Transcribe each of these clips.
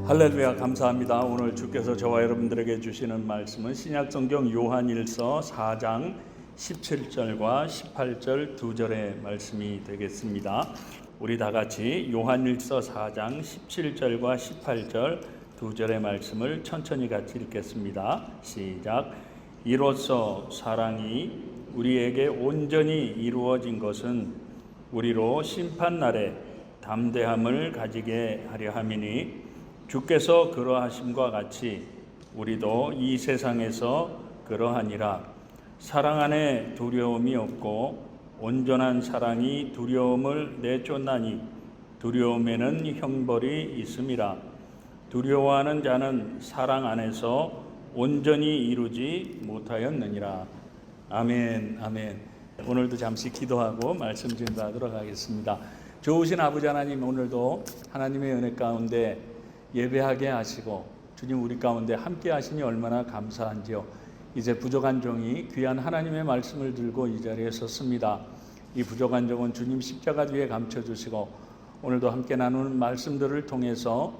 할렐루야, 감사합니다. 오늘 주께서 저와 여러분들에게 주시는 말씀은 신약성경 요한일서 4장 17절과 18절 두 절의 말씀이 되겠습니다. 우리 다 같이 요한일서 4장 17절과 18절 두 절의 말씀을 천천히 같이 읽겠습니다. 시작. 이로써 사랑이 우리에게 온전히 이루어진 것은 우리로 심판날에 담대함을 가지게 하려 함이니 주께서 그러하심과 같이 우리도 이 세상에서 그러하니라. 사랑 안에 두려움이 없고 온전한 사랑이 두려움을 내쫓나니 두려움에는 형벌이 있음이라. 두려워하는 자는 사랑 안에서 온전히 이루지 못하였느니라. 아멘, 아멘. 오늘도 잠시 기도하고 말씀 전달하도록 하겠습니다. 좋으신 아버지 하나님, 오늘도 하나님의 은혜 가운데 예배하게 하시고 주님 우리 가운데 함께 하시니 얼마나 감사한지요. 이제 부족한 종이 귀한 하나님의 말씀을 들고 이 자리에 섰습니다. 이 부족한 종은 주님 십자가 뒤에 감춰주시고 오늘도 함께 나누는 말씀들을 통해서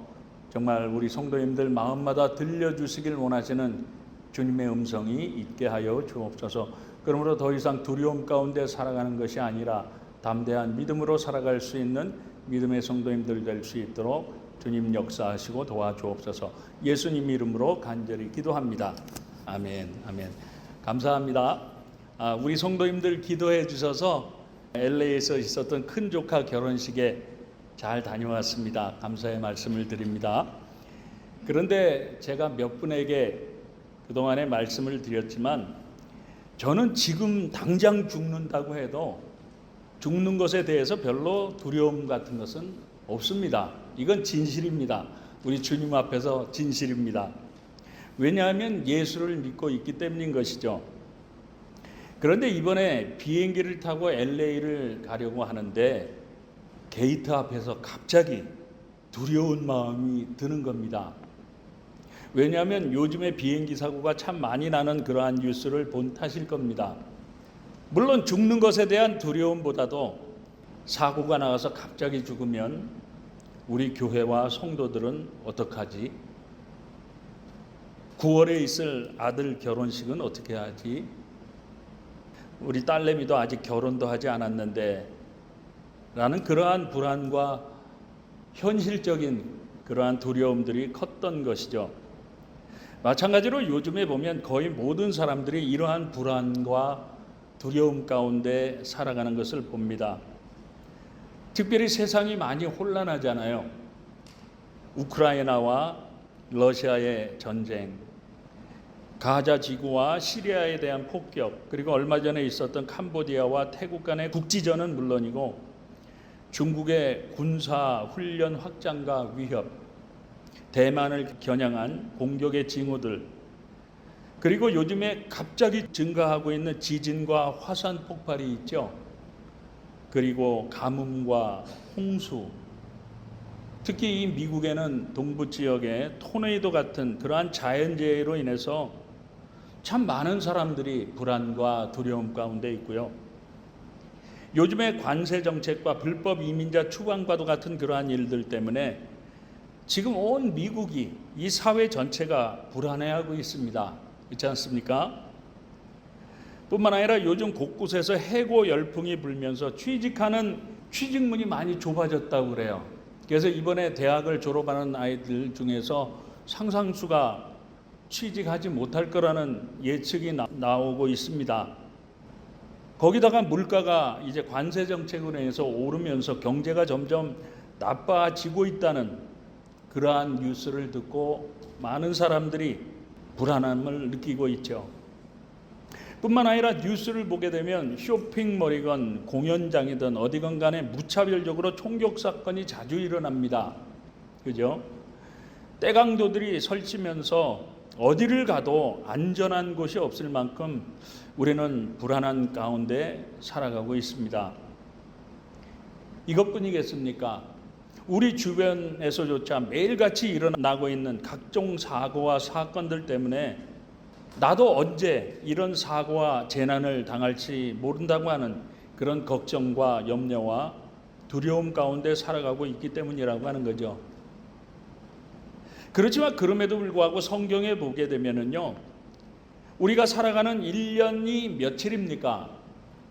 정말 우리 성도님들 마음마다 들려주시길 원하시는 주님의 음성이 있게 하여 주옵소서. 그러므로 더 이상 두려움 가운데 살아가는 것이 아니라 담대한 믿음으로 살아갈 수 있는 믿음의 성도님들 될 수 있도록 주님 역사하시고 도와주옵소서. 예수님 이름으로 간절히 기도합니다. 아멘, 아멘. 감사합니다. 우리 성도님들 기도해 주셔서 LA에서 있었던 큰 조카 결혼식에 잘 다녀왔습니다. 감사의 말씀을 드립니다. 그런데 제가 몇 분에게 그동안에 말씀을 드렸지만 저는 지금 당장 죽는다고 해도 죽는 것에 대해서 별로 두려움 같은 것은 없습니다. 이건 진실입니다. 우리 주님 앞에서 진실입니다. 왜냐하면 예수를 믿고 있기 때문인 것이죠. 그런데 이번에 비행기를 타고 LA를 가려고 하는데 게이트 앞에서 갑자기 두려운 마음이 드는 겁니다. 왜냐하면 요즘에 비행기 사고가 참 많이 나는 그러한 뉴스를 본 탓일 겁니다. 물론 죽는 것에 대한 두려움보다도 사고가 나가서 갑자기 죽으면 우리 교회와 성도들은 어떡하지? 9월에 있을 아들 결혼식은 어떻게 하지? 우리 딸내미도 아직 결혼도 하지 않았는데 라는 그러한 불안과 현실적인 그러한 두려움들이 컸던 것이죠. 마찬가지로 요즘에 보면 거의 모든 사람들이 이러한 불안과 두려움 가운데 살아가는 것을 봅니다. 특별히 세상이 많이 혼란하잖아요. 우크라이나와 러시아의 전쟁, 가자 지구와 시리아에 대한 폭격, 그리고 얼마 전에 있었던 캄보디아와 태국 간의 국지전은 물론이고 중국의 군사 훈련 확장과 위협, 대만을 겨냥한 공격의 징후들, 그리고 요즘에 갑자기 증가하고 있는 지진과 화산 폭발이 있죠. 그리고 가뭄과 홍수, 특히 이 미국에는 동부 지역에 토네이도 같은 그러한 자연재해로 인해서 참 많은 사람들이 불안과 두려움 가운데 있고요. 요즘에 관세 정책과 불법 이민자 추방과도 같은 그러한 일들 때문에 지금 온 미국이, 이 사회 전체가 불안해하고 있습니다. 그렇지 않습니까? 뿐만 아니라 요즘 곳곳에서 해고 열풍이 불면서 취직하는 취직문이 많이 좁아졌다고 그래요. 그래서 이번에 대학을 졸업하는 아이들 중에서 상당수가 취직하지 못할 거라는 예측이 나오고 있습니다. 거기다가 물가가 이제 관세 정책으로 인해서 오르면서 경제가 점점 나빠지고 있다는 그러한 뉴스를 듣고 많은 사람들이 불안함을 느끼고 있죠. 뿐만 아니라 뉴스를 보게 되면 쇼핑몰이건 공연장이든 어디건 간에 무차별적으로 총격 사건이 자주 일어납니다. 그죠? 떼강도들이 설치면서 어디를 가도 안전한 곳이 없을 만큼 우리는 불안한 가운데 살아가고 있습니다. 이것뿐이겠습니까? 우리 주변에서조차 매일같이 일어나고 있는 각종 사고와 사건들 때문에 나도 언제 이런 사고와 재난을 당할지 모른다고 하는 그런 걱정과 염려와 두려움 가운데 살아가고 있기 때문이라고 하는 거죠. 그렇지만 그럼에도 불구하고 성경에 보게 되면은요, 우리가 살아가는 1년이 며칠입니까?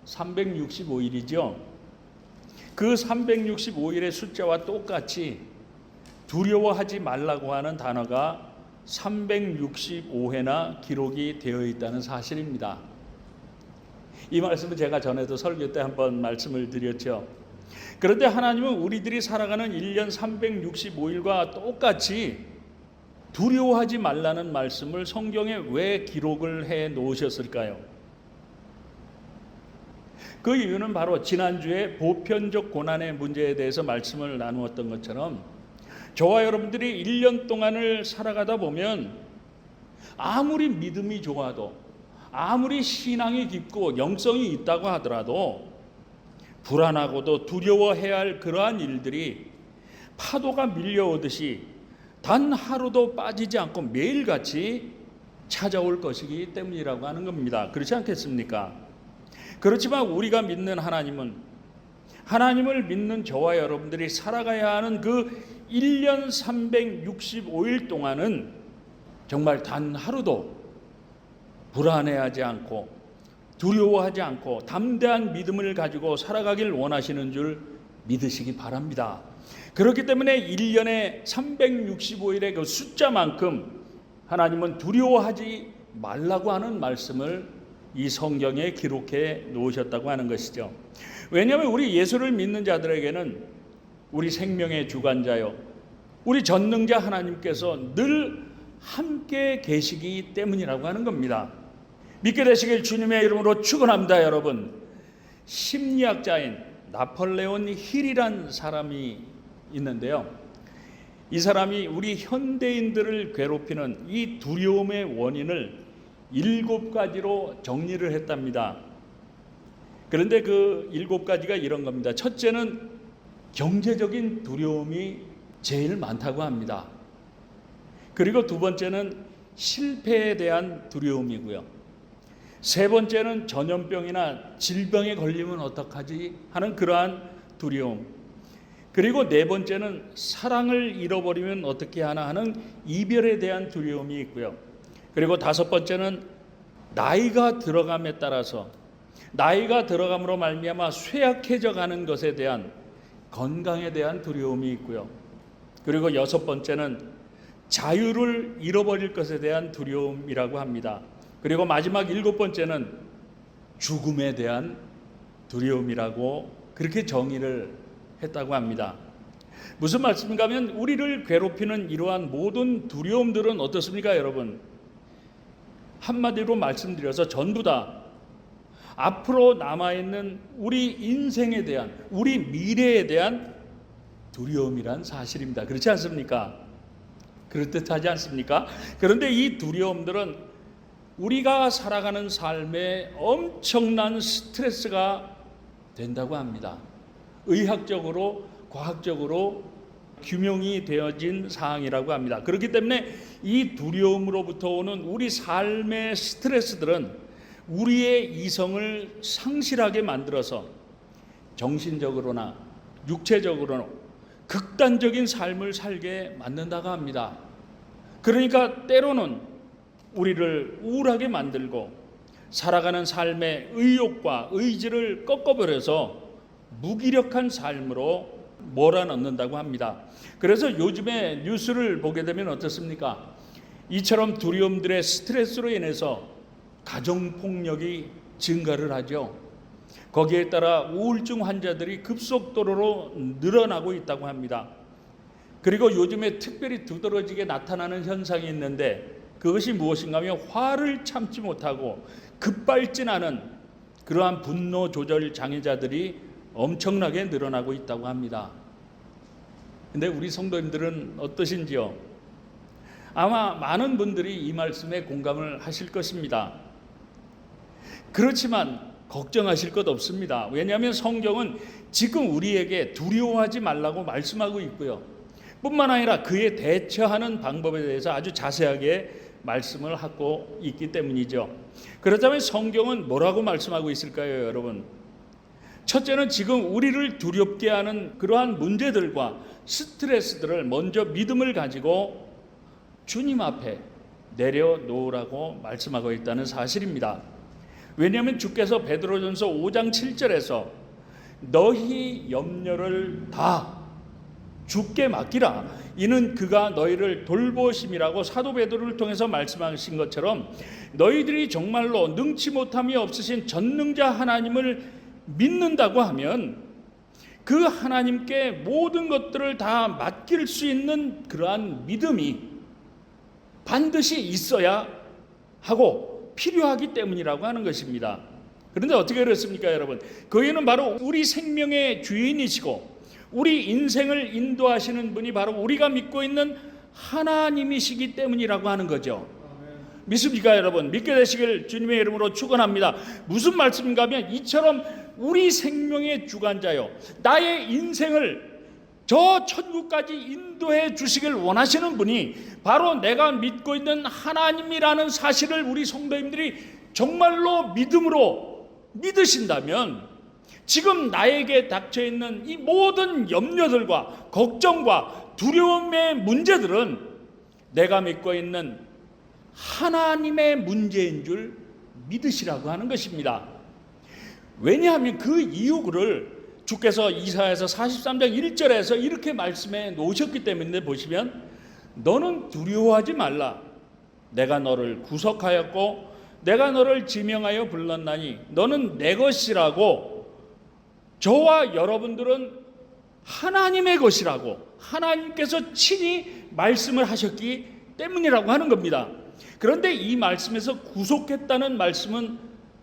365일이죠. 그 365일의 숫자와 똑같이 두려워하지 말라고 하는 단어가 365회나 기록이 되어 있다는 사실입니다. 이 말씀은 제가 전에도 설교 때 한번 말씀을 드렸죠. 그런데 하나님은 우리들이 살아가는 1년 365일과 똑같이 두려워하지 말라는 말씀을 성경에 왜 기록을 해 놓으셨을까요? 그 이유는 바로 지난주에 보편적 고난의 문제에 대해서 말씀을 나누었던 것처럼 저와 여러분들이 1년 동안을 살아가다 보면 아무리 믿음이 좋아도, 아무리 신앙이 깊고 영성이 있다고 하더라도 불안하고도 두려워해야 할 그러한 일들이 파도가 밀려오듯이 단 하루도 빠지지 않고 매일같이 찾아올 것이기 때문이라고 하는 겁니다. 그렇지 않겠습니까? 그렇지만 우리가 믿는 하나님을 믿는 저와 여러분들이 살아가야 하는 그 1년 365일 동안은 정말 단 하루도 불안해하지 않고 두려워하지 않고 담대한 믿음을 가지고 살아가길 원하시는 줄 믿으시기 바랍니다. 그렇기 때문에 1년에 365일의 그 숫자만큼 하나님은 두려워하지 말라고 하는 말씀을 이 성경에 기록해 놓으셨다고 하는 것이죠. 왜냐하면 우리 예수를 믿는 자들에게는 우리 생명의 주관자요, 우리 전능자 하나님께서 늘 함께 계시기 때문이라고 하는 겁니다. 믿게 되시길 주님의 이름으로 축원합니다. 여러분, 심리학자인 나폴레온 힐이란 사람이 있는데요, 이 사람이 우리 현대인들을 괴롭히는 이 두려움의 원인을 7가지로 정리를 했답니다. 그런데 그 7가지가 이런 겁니다. 첫째는 경제적인 두려움이 제일 많다고 합니다. 그리고 두 번째는 실패에 대한 두려움이고요. 세 번째는 전염병이나 질병에 걸리면 어떡하지 하는 그러한 두려움. 그리고 네 번째는 사랑을 잃어버리면 어떻게 하나 하는 이별에 대한 두려움이 있고요. 그리고 다섯 번째는 나이가 들어감에 따라서 나이가 들어감으로 말미암아 쇠약해져 가는 것에 대한 건강에 대한 두려움이 있고요. 그리고 여섯 번째는 자유를 잃어버릴 것에 대한 두려움이라고 합니다. 그리고 마지막 7번째는 죽음에 대한 두려움이라고 그렇게 정의를 했다고 합니다. 무슨 말씀인가 하면 우리를 괴롭히는 이러한 모든 두려움들은 어떻습니까, 여러분? 한마디로 말씀드려서 전부 다 앞으로 남아있는 우리 인생에 대한, 우리 미래에 대한 두려움이란 사실입니다. 그렇지 않습니까? 그럴듯하지 않습니까? 그런데 이 두려움들은 우리가 살아가는 삶에 엄청난 스트레스가 된다고 합니다. 의학적으로, 과학적으로 규명이 되어진 사항이라고 합니다. 그렇기 때문에 이 두려움으로부터 오는 우리 삶의 스트레스들은 우리의 이성을 상실하게 만들어서 정신적으로나 육체적으로나 극단적인 삶을 살게 만든다고 합니다. 그러니까 때로는 우리를 우울하게 만들고 살아가는 삶의 의욕과 의지를 꺾어버려서 무기력한 삶으로 몰아넣는다고 합니다. 그래서 요즘에 뉴스를 보게 되면 어떻습니까? 이처럼 두려움들의 스트레스로 인해서 가정폭력이 증가를 하죠. 거기에 따라 우울증 환자들이 급속도로 늘어나고 있다고 합니다. 그리고 요즘에 특별히 두드러지게 나타나는 현상이 있는데 그것이 무엇인가 하면 화를 참지 못하고 급발진하는 그러한 분노 조절 장애자들이 엄청나게 늘어나고 있다고 합니다. 근데 우리 성도님들은 어떠신지요? 아마 많은 분들이 이 말씀에 공감을 하실 것입니다. 그렇지만 걱정하실 것 없습니다. 왜냐하면 성경은 지금 우리에게 두려워하지 말라고 말씀하고 있고요. 뿐만 아니라 그에 대처하는 방법에 대해서 아주 자세하게 말씀을 하고 있기 때문이죠. 그렇다면 성경은 뭐라고 말씀하고 있을까요, 여러분? 첫째는 지금 우리를 두렵게 하는 그러한 문제들과 스트레스들을 먼저 믿음을 가지고 주님 앞에 내려놓으라고 말씀하고 있다는 사실입니다. 왜냐하면 주께서 베드로전서 5장 7절에서 너희 염려를 다 주께 맡기라, 이는 그가 너희를 돌보심이라고 사도 베드로를 통해서 말씀하신 것처럼 너희들이 정말로 능치 못함이 없으신 전능자 하나님을 믿는다고 하면 그 하나님께 모든 것들을 다 맡길 수 있는 그러한 믿음이 반드시 있어야 하고 필요하기 때문이라고 하는 것입니다. 그런데 어떻게 그렇습니까, 여러분? 그이는 바로 우리 생명의 주인이시고 우리 인생을 인도하시는 분이 바로 우리가 믿고 있는 하나님이시기 때문이라고 하는 거죠. 믿습니까, 여러분? 믿게 되시길 주님의 이름으로 축원합니다. 무슨 말씀인가 하면 이처럼 우리 생명의 주관자요, 나의 인생을 저 천국까지 인도해 주시길 원하시는 분이 바로 내가 믿고 있는 하나님이라는 사실을 우리 성도님들이 정말로 믿음으로 믿으신다면 지금 나에게 닥쳐 있는 이 모든 염려들과 걱정과 두려움의 문제들은 내가 믿고 있는 하나님의 문제인 줄 믿으시라고 하는 것입니다. 왜냐하면 그 이유를 주께서 이사야서 43장 1절에서 이렇게 말씀해 놓으셨기 때문에 보시면 너는 두려워하지 말라. 내가 너를 구속하였고 내가 너를 지명하여 불렀나니 너는 내 것이라고. 저와 여러분들은 하나님의 것이라고 하나님께서 친히 말씀을 하셨기 때문이라고 하는 겁니다. 그런데 이 말씀에서 구속했다는 말씀은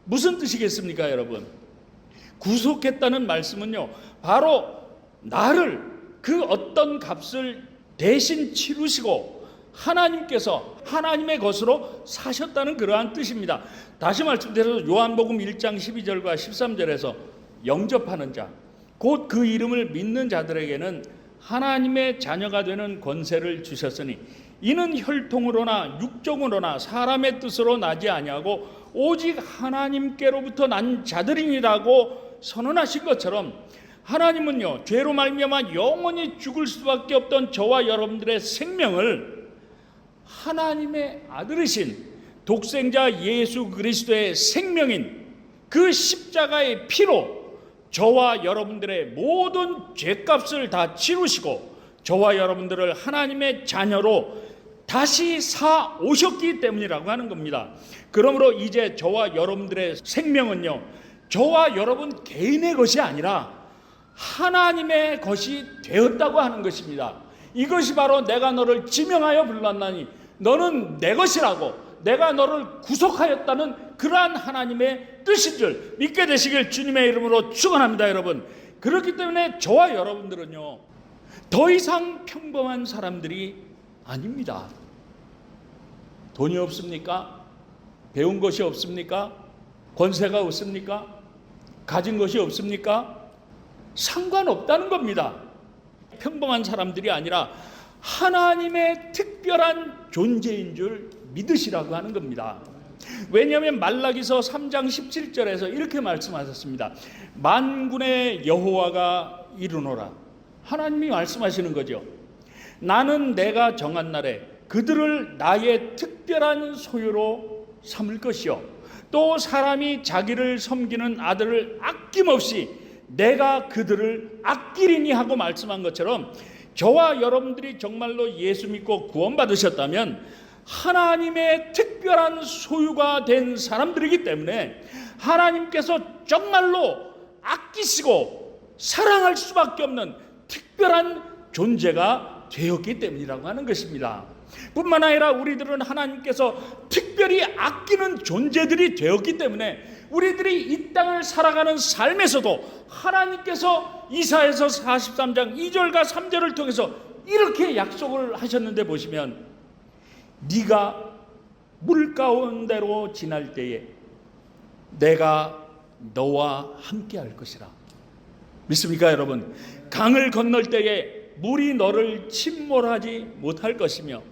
무슨 뜻이겠습니까, 여러분? 구속했다는 말씀은요, 바로 나를 그 어떤 값을 대신 치르시고 하나님께서 하나님의 것으로 사셨다는 그러한 뜻입니다. 다시 말씀드려서 요한복음 1장 12절과 13절에서 영접하는 자, 곧 그 이름을 믿는 자들에게는 하나님의 자녀가 되는 권세를 주셨으니 이는 혈통으로나 육정으로나 사람의 뜻으로 나지 아니하고 오직 하나님께로부터 난 자들이니라고 선언하신 것처럼 하나님은요, 죄로 말미암아 영원히 죽을 수밖에 없던 저와 여러분들의 생명을 하나님의 아들이신 독생자 예수 그리스도의 생명인 그 십자가의 피로 저와 여러분들의 모든 죄값을 다 치르시고 저와 여러분들을 하나님의 자녀로 다시 사 오셨기 때문이라고 하는 겁니다. 그러므로 이제 저와 여러분들의 생명은요, 저와 여러분 개인의 것이 아니라 하나님의 것이 되었다고 하는 것입니다. 이것이 바로 내가 너를 지명하여 불렀나니 너는 내 것이라고, 내가 너를 구속하였다는 그러한 하나님의 뜻인 줄 믿게 되시길 주님의 이름으로 축원합니다, 여러분. 그렇기 때문에 저와 여러분들은요, 더 이상 평범한 사람들이 아닙니다. 돈이 없습니까? 배운 것이 없습니까? 권세가 없습니까? 가진 것이 없습니까? 상관없다는 겁니다. 평범한 사람들이 아니라 하나님의 특별한 존재인 줄 믿으시라고 하는 겁니다. 왜냐하면 말라기서 3장 17절에서 이렇게 말씀하셨습니다. 만군의 여호와가 이르노라. 하나님이 말씀하시는 거죠. 나는 내가 정한 날에 그들을 나의 특별한 소유로 삼을 것이요, 또 사람이 자기를 섬기는 아들을 아낌없이 내가 그들을 아끼리니 하고 말씀한 것처럼 저와 여러분들이 정말로 예수 믿고 구원받으셨다면 하나님의 특별한 소유가 된 사람들이기 때문에 하나님께서 정말로 아끼시고 사랑할 수밖에 없는 특별한 존재가 되었기 때문이라고 하는 것입니다. 뿐만 아니라 우리들은 하나님께서 특별히 아끼는 존재들이 되었기 때문에 우리들이 이 땅을 살아가는 삶에서도 하나님께서 이사야서 43장 2절과 3절을 통해서 이렇게 약속을 하셨는데 보시면 네가 물 가운데로 지날 때에 내가 너와 함께 할 것이라. 믿습니까, 여러분? 강을 건널 때에 물이 너를 침몰하지 못할 것이며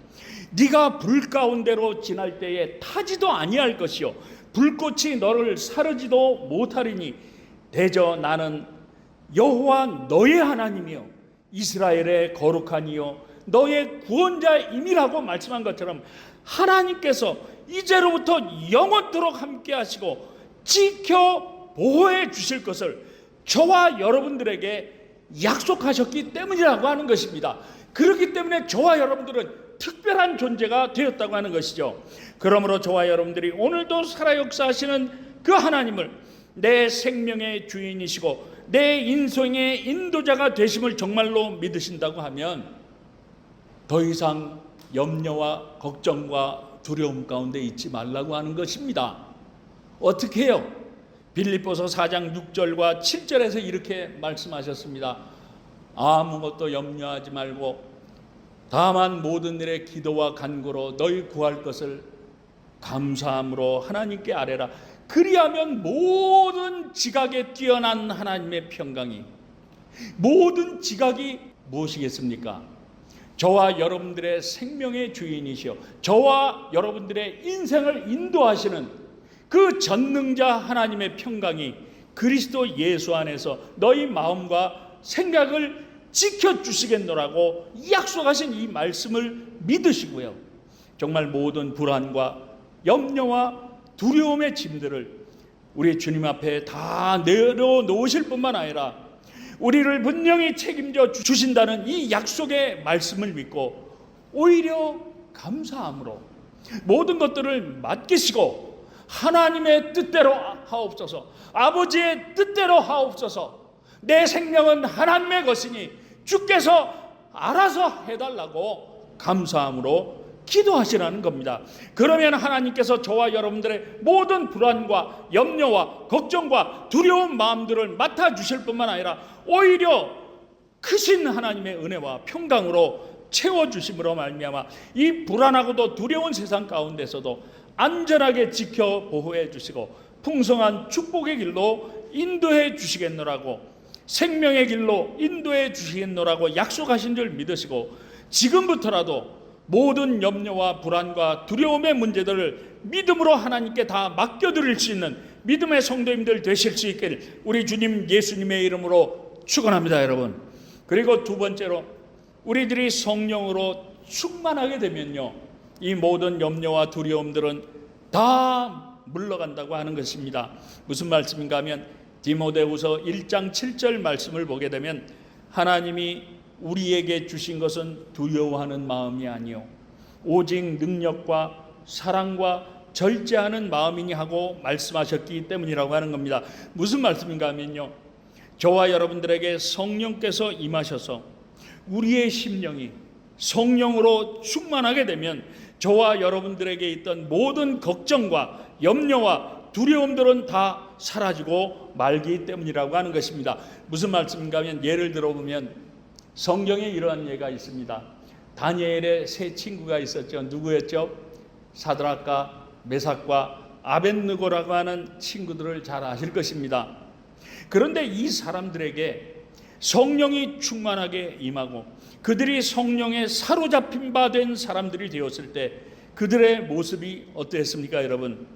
네가 불 가운데로 지날 때에 타지도 아니할 것이요 불꽃이 너를 사르지도 못하리니 대저 나는 여호와 너의 하나님이요 이스라엘의 거룩한 이요 너의 구원자임이라고 말씀한 것처럼 하나님께서 이제로부터 영원토록 함께 하시고 지켜 보호해 주실 것을 저와 여러분들에게 약속하셨기 때문이라고 하는 것입니다. 그렇기 때문에 저와 여러분들은 특별한 존재가 되었다고 하는 것이죠. 그러므로 저와 여러분들이 오늘도 살아 역사하시는 그 하나님을 내 생명의 주인이시고 내 인생의 인도자가 되심을 정말로 믿으신다고 하면 더 이상 염려와 걱정과 두려움 가운데 있지 말라고 하는 것입니다. 어떻게 해요? 빌립보서 4장 6절과 7절에서 이렇게 말씀하셨습니다. 아무것도 염려하지 말고 다만 모든 일에 기도와 간구로 너희 구할 것을 감사함으로 하나님께 아뢰라. 그리하면 모든 지각에 뛰어난 하나님의 평강이, 모든 지각이 무엇이겠습니까? 저와 여러분들의 생명의 주인이시오, 저와 여러분들의 인생을 인도하시는 그 전능자 하나님의 평강이 그리스도 예수 안에서 너희 마음과 생각을 지켜주시겠노라고 약속하신 이 말씀을 믿으시고요, 정말 모든 불안과 염려와 두려움의 짐들을 우리 주님 앞에 다 내려놓으실 뿐만 아니라 우리를 분명히 책임져 주신다는 이 약속의 말씀을 믿고 오히려 감사함으로 모든 것들을 맡기시고 하나님의 뜻대로 하옵소서, 아버지의 뜻대로 하옵소서, 내 생명은 하나님의 것이니 주께서 알아서 해달라고 감사함으로 기도하시라는 겁니다. 그러면 하나님께서 저와 여러분들의 모든 불안과 염려와 걱정과 두려운 마음들을 맡아주실 뿐만 아니라 오히려 크신 하나님의 은혜와 평강으로 채워주심으로 말미암아 이 불안하고도 두려운 세상 가운데서도 안전하게 지켜 보호해 주시고 풍성한 축복의 길로 인도해 주시겠노라고, 생명의 길로 인도해 주시겠노라고 약속하신 줄 믿으시고 지금부터라도 모든 염려와 불안과 두려움의 문제들을 믿음으로 하나님께 다 맡겨드릴 수 있는 믿음의 성도님들 되실 수 있길 우리 주님 예수님의 이름으로 축원합니다, 여러분. 그리고 두 번째로 우리들이 성령으로 충만하게 되면요, 이 모든 염려와 두려움들은 다 물러간다고 하는 것입니다. 무슨 말씀인가 하면 디모데후서 1장 7절 말씀을 보게 되면 하나님이 우리에게 주신 것은 두려워하는 마음이 아니요 오직 능력과 사랑과 절제하는 마음이니 하고 말씀하셨기 때문이라고 하는 겁니다. 무슨 말씀인가 하면요, 저와 여러분들에게 성령께서 임하셔서 우리의 심령이 성령으로 충만하게 되면 저와 여러분들에게 있던 모든 걱정과 염려와 두려움들은 다 사라지고 말기 때문이라고 하는 것입니다. 무슨 말씀인가 하면 예를 들어보면 성경에 이러한 예가 있습니다. 다니엘의 세 친구가 있었죠. 누구였죠? 사드락과 메삭과 아벳느고라고 하는 친구들을 잘 아실 것입니다. 그런데 이 사람들에게 성령이 충만하게 임하고 그들이 성령에 사로잡힌 바 된 사람들이 되었을 때 그들의 모습이 어땠습니까, 여러분?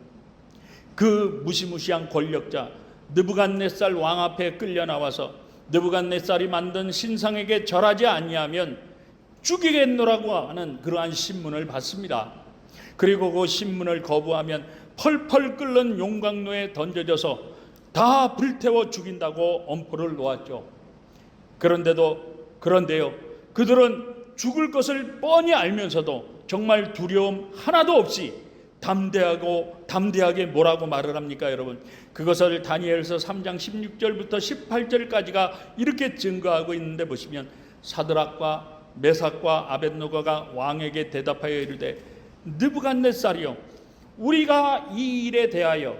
그 무시무시한 권력자 느부갓네살 왕 앞에 끌려 나와서 느부갓네살이 만든 신상에게 절하지 아니하면 죽이겠노라고 하는 그러한 신문을 받습니다. 그리고 그 신문을 거부하면 펄펄 끓는 용광로에 던져져서 다 불태워 죽인다고 엄포를 놓았죠. 그런데요, 그들은 죽을 것을 뻔히 알면서도 정말 두려움 하나도 없이 담대하게 뭐라고 말을 합니까, 여러분? 그것을 다니엘서 3장 16절부터 18절까지가 이렇게 증거하고 있는데 보시면 사드락과 메삭과 아벳느고가 왕에게 대답하여 이르되 느부갓네살이요, 우리가 이 일에 대하여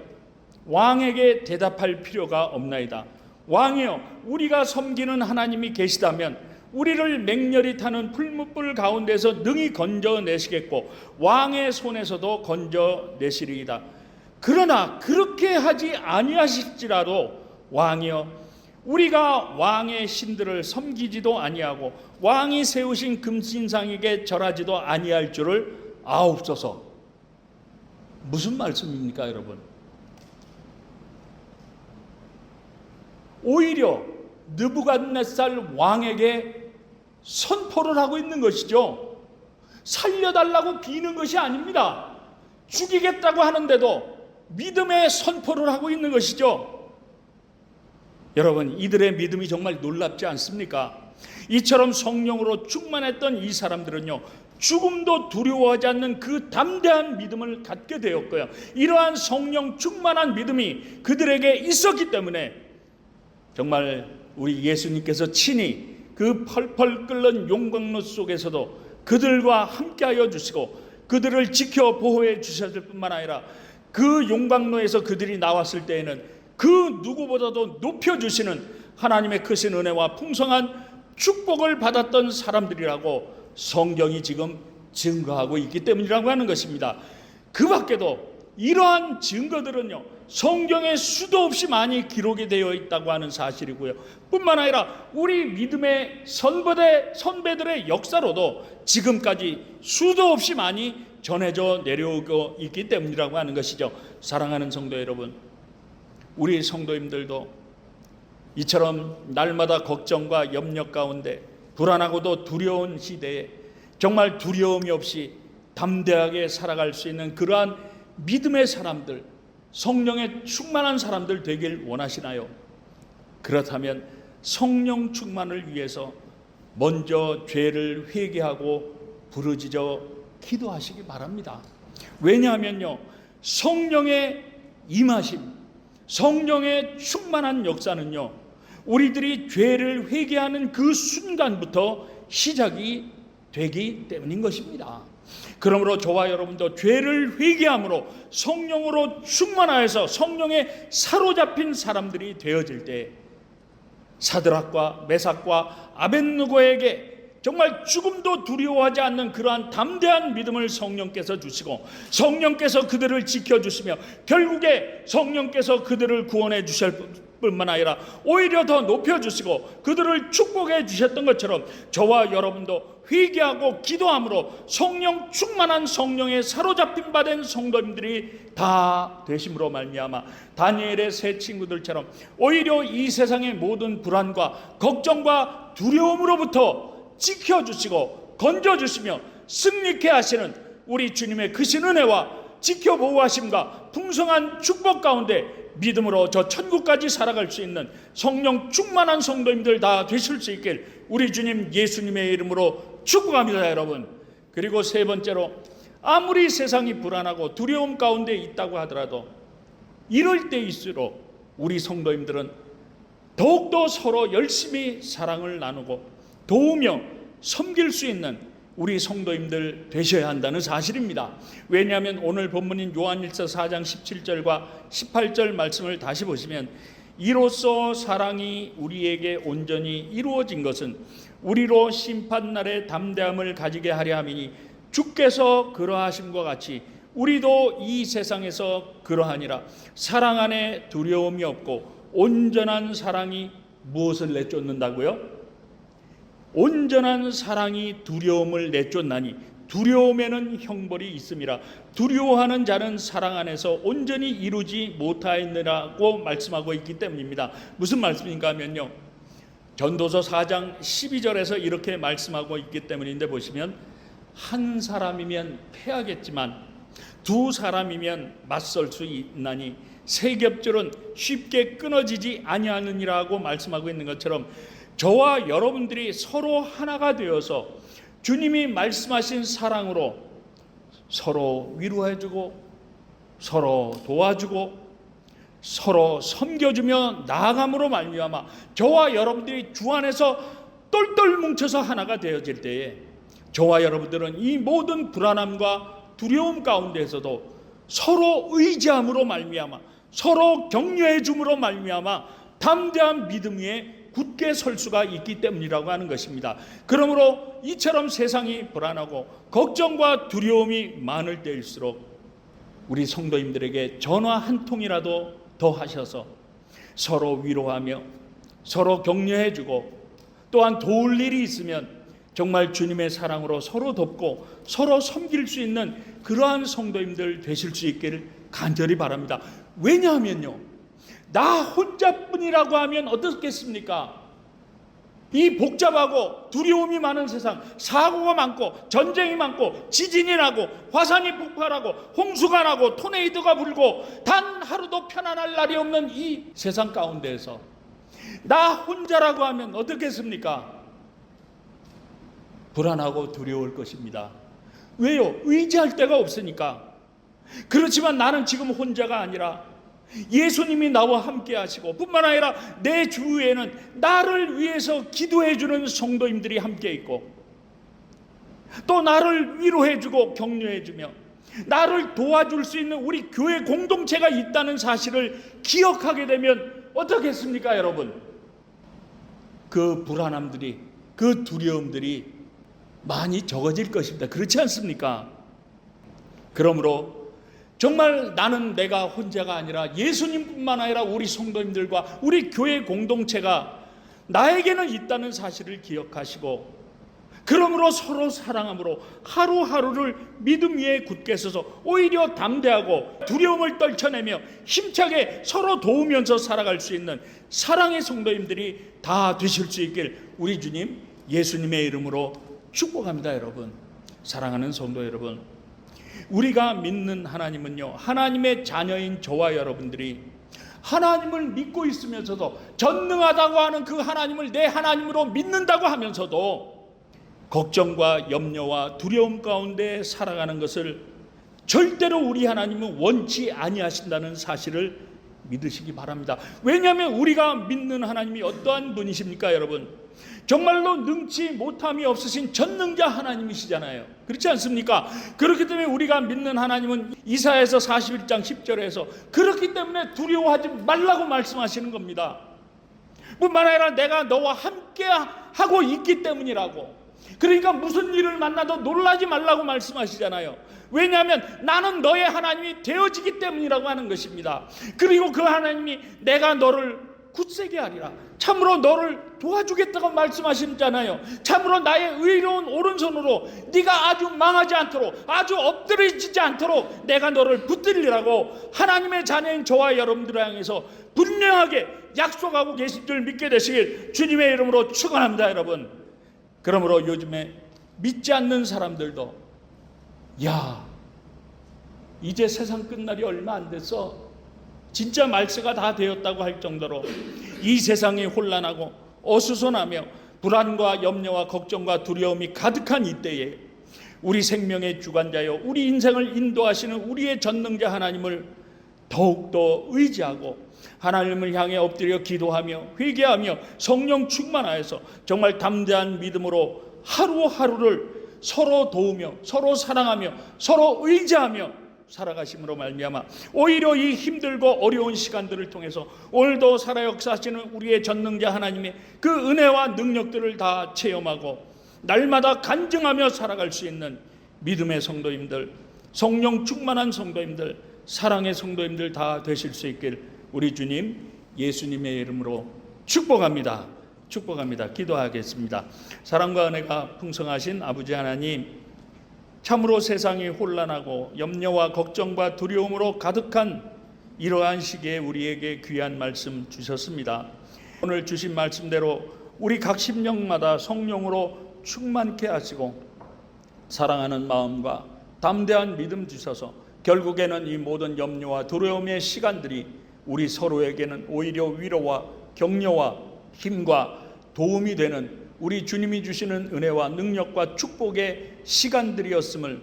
왕에게 대답할 필요가 없나이다. 왕이여, 우리가 섬기는 하나님이 계시다면 우리를 맹렬히 타는 풀무불 가운데서 능히 건져내시겠고 왕의 손에서도 건져내시리이다. 그러나 그렇게 하지 아니하실지라도 왕이여, 우리가 왕의 신들을 섬기지도 아니하고 왕이 세우신 금신상에게 절하지도 아니할 줄을 아옵소서. 무슨 말씀입니까, 여러분? 오히려 느부갓네살 왕에게 선포를 하고 있는 것이죠. 살려달라고 비는 것이 아닙니다. 죽이겠다고 하는데도 믿음의 선포를 하고 있는 것이죠. 여러분, 이들의 믿음이 정말 놀랍지 않습니까? 이처럼 성령으로 충만했던 이 사람들은요, 죽음도 두려워하지 않는 그 담대한 믿음을 갖게 되었고요, 이러한 성령 충만한 믿음이 그들에게 있었기 때문에 정말 우리 예수님께서 친히 그 펄펄 끓는 용광로 속에서도 그들과 함께하여 주시고 그들을 지켜 보호해 주셨을 뿐만 아니라 그 용광로에서 그들이 나왔을 때에는 그 누구보다도 높여주시는 하나님의 크신 은혜와 풍성한 축복을 받았던 사람들이라고 성경이 지금 증거하고 있기 때문이라고 하는 것입니다. 그 밖에도 이러한 증거들은요, 성경에 수도 없이 많이 기록이 되어 있다고 하는 사실이고요, 뿐만 아니라 우리 믿음의 선배들의 역사로도 지금까지 수도 없이 많이 전해져 내려오고 있기 때문이라고 하는 것이죠. 사랑하는 성도 여러분, 우리 성도님들도 이처럼 날마다 걱정과 염려 가운데 불안하고도 두려운 시대에 정말 두려움이 없이 담대하게 살아갈 수 있는 그러한 믿음의 사람들, 성령의 충만한 사람들 되길 원하시나요? 그렇다면 성령 충만을 위해서 먼저 죄를 회개하고 부르짖어 기도하시기 바랍니다. 왜냐하면요, 성령의 임하심, 성령의 충만한 역사는요, 우리들이 죄를 회개하는 그 순간부터 시작이 되기 때문인 것입니다. 그러므로 저와 여러분도 죄를 회개함으로 성령으로 충만하여서 성령에 사로잡힌 사람들이 되어질 때 사드락과 메삭과 아벳느고에게 정말 죽음도 두려워하지 않는 그러한 담대한 믿음을 성령께서 주시고 성령께서 그들을 지켜주시며 결국에 성령께서 그들을 구원해 주실 뿐만 아니라 오히려 더 높여주시고 그들을 축복해 주셨던 것처럼 저와 여러분도 회개하고 기도함으로 성령 충만한 성령에 사로잡힌 바 된 성도님들이 다 되심으로 말미암아 다니엘의 세 친구들처럼 오히려 이 세상의 모든 불안과 걱정과 두려움으로부터 지켜주시고 건져주시며 승리케 하시는 우리 주님의 크신 은혜와 지켜보호하심과 풍성한 축복 가운데 믿음으로 저 천국까지 살아갈 수 있는 성령 충만한 성도님들 다 되실 수 있길 우리 주님 예수님의 이름으로 축복합니다, 여러분. 그리고 세 번째로, 아무리 세상이 불안하고 두려움 가운데 있다고 하더라도 이럴 때일수록 우리 성도님들은 더욱더 서로 열심히 사랑을 나누고 도우며 섬길 수 있는 우리 성도님들 되셔야 한다는 사실입니다. 왜냐하면 오늘 본문인 요한일서 4장 17절과 18절 말씀을 다시 보시면 이로써 사랑이 우리에게 온전히 이루어진 것은 우리로 심판날의 담대함을 가지게 하려 함이니 주께서 그러하심과 같이 우리도 이 세상에서 그러하니라. 사랑 안에 두려움이 없고 온전한 사랑이 무엇을 내쫓는다고요? 온전한 사랑이 두려움을 내쫓나니 두려움에는 형벌이 있음이라. 두려워하는 자는 사랑 안에서 온전히 이루지 못하였느라고 말씀하고 있기 때문입니다. 무슨 말씀인가 하면요, 전도서 4장 12절에서 이렇게 말씀하고 있기 때문인데 보시면 한 사람이면 패하겠지만 두 사람이면 맞설 수 있나니 세 겹줄은 쉽게 끊어지지 아니하느니라고 말씀하고 있는 것처럼 저와 여러분들이 서로 하나가 되어서 주님이 말씀하신 사랑으로 서로 위로해주고 서로 도와주고 서로 섬겨주며 나아감으로 말미암아 저와 여러분들이 주 안에서 똘똘 뭉쳐서 하나가 되어질 때에 저와 여러분들은 이 모든 불안함과 두려움 가운데에서도 서로 의지함으로 말미암아 서로 격려해 줌으로 말미암아 담대한 믿음 위에 굳게 설 수가 있기 때문이라고 하는 것입니다. 그러므로 이처럼 세상이 불안하고 걱정과 두려움이 많을 때일수록 우리 성도님들에게 전화 한 통이라도 더 하셔서 서로 위로하며 서로 격려해주고 또한 도울 일이 있으면 정말 주님의 사랑으로 서로 돕고 서로 섬길 수 있는 그러한 성도님들 되실 수 있기를 간절히 바랍니다. 왜냐하면요, 나 혼자뿐이라고 하면 어떻겠습니까? 이 복잡하고 두려움이 많은 세상, 사고가 많고 전쟁이 많고 지진이 나고 화산이 폭발하고 홍수가 나고 토네이도가 불고 단 하루도 편안할 날이 없는 이 세상 가운데에서 나 혼자라고 하면 어떻겠습니까? 불안하고 두려울 것입니다. 왜요? 의지할 데가 없으니까. 그렇지만 나는 지금 혼자가 아니라 예수님이 나와 함께 하시고, 뿐만 아니라 내 주위에는 나를 위해서 기도해 주는 성도님들이 함께 있고, 또 나를 위로해 주고 격려해 주며 나를 도와줄 수 있는 우리 교회 공동체가 있다는 사실을 기억하게 되면 어떻겠습니까, 여러분? 그 불안함들이, 그 두려움들이 많이 적어질 것입니다. 그렇지 않습니까? 그러므로 정말 나는 내가 혼자가 아니라 예수님뿐만 아니라 우리 성도님들과 우리 교회 공동체가 나에게는 있다는 사실을 기억하시고, 그러므로 서로 사랑함으로 하루하루를 믿음 위에 굳게 서서 오히려 담대하고 두려움을 떨쳐내며 힘차게 서로 도우면서 살아갈 수 있는 사랑의 성도님들이 다 되실 수 있길 우리 주님 예수님의 이름으로 축복합니다. 여러분, 사랑하는 성도 여러분, 우리가 믿는 하나님은요, 하나님의 자녀인 저와 여러분들이 하나님을 믿고 있으면서도, 전능하다고 하는 그 하나님을 내 하나님으로 믿는다고 하면서도 걱정과 염려와 두려움 가운데 살아가는 것을 절대로 우리 하나님은 원치 아니하신다는 사실을 믿으시기 바랍니다. 왜냐하면 우리가 믿는 하나님이 어떠한 분이십니까, 여러분? 정말로 능치 못함이 없으신 전능자 하나님이시잖아요. 그렇지 않습니까? 그렇기 때문에 우리가 믿는 하나님은 이사야서 41장 10절에서 그렇기 때문에 두려워하지 말라고 말씀하시는 겁니다. 뿐만 아니라 내가 너와 함께 하고 있기 때문이라고. 그러니까 무슨 일을 만나도 놀라지 말라고 말씀하시잖아요. 왜냐하면 나는 너의 하나님이 되어지기 때문이라고 하는 것입니다. 그리고 그 하나님이 내가 너를 굳세게 하리라, 참으로 너를 도와주겠다고 말씀하시잖아요. 참으로 나의 의로운 오른손으로 네가 아주 망하지 않도록, 아주 엎드려지지 않도록 내가 너를 붙들리라고 하나님의 자녀인 저와 여러분들을 향해서 분명하게 약속하고 계신 줄 믿게 되시길 주님의 이름으로 축원합니다. 여러분, 그러므로 요즘에 믿지 않는 사람들도 야, 이제 세상 끝날이 얼마 안 됐어, 진짜 말세가 다 되었다고 할 정도로 이 세상이 혼란하고 어수선하며 불안과 염려와 걱정과 두려움이 가득한 이때에 우리 생명의 주관자여, 우리 인생을 인도하시는 우리의 전능자 하나님을 더욱더 의지하고 하나님을 향해 엎드려 기도하며 회개하며 성령 충만하여서 정말 담대한 믿음으로 하루하루를 서로 도우며 서로 사랑하며 서로 의지하며 살아가심으로 말미암아 오히려 이 힘들고 어려운 시간들을 통해서 오늘도 살아 역사하시는 우리의 전능자 하나님의 그 은혜와 능력들을 다 체험하고 날마다 간증하며 살아갈 수 있는 믿음의 성도님들, 성령 충만한 성도님들, 사랑의 성도님들 다 되실 수 있길 우리 주님 예수님의 이름으로 축복합니다. 축복합니다. 기도하겠습니다. 사랑과 은혜가 풍성하신 아버지 하나님, 참으로 세상이 혼란하고 염려와 걱정과 두려움으로 가득한 이러한 시기에 우리에게 귀한 말씀 주셨습니다. 오늘 주신 말씀대로 우리 각 심령마다 성령으로 충만케 하시고 사랑하는 마음과 담대한 믿음 주셔서 결국에는 이 모든 염려와 두려움의 시간들이 우리 서로에게는 오히려 위로와 격려와 힘과 도움이 되는 우리 주님이 주시는 은혜와 능력과 축복의 시간들이었음을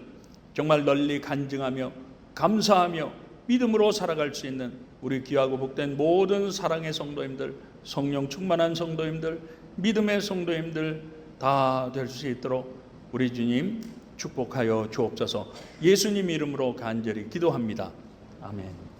정말 널리 간증하며 감사하며 믿음으로 살아갈 수 있는 우리 귀하고 복된 모든 사랑의 성도님들, 성령 충만한 성도님들, 믿음의 성도님들 다 될 수 있도록 우리 주님 축복하여 주옵소서. 예수님 이름으로 간절히 기도합니다. 아멘.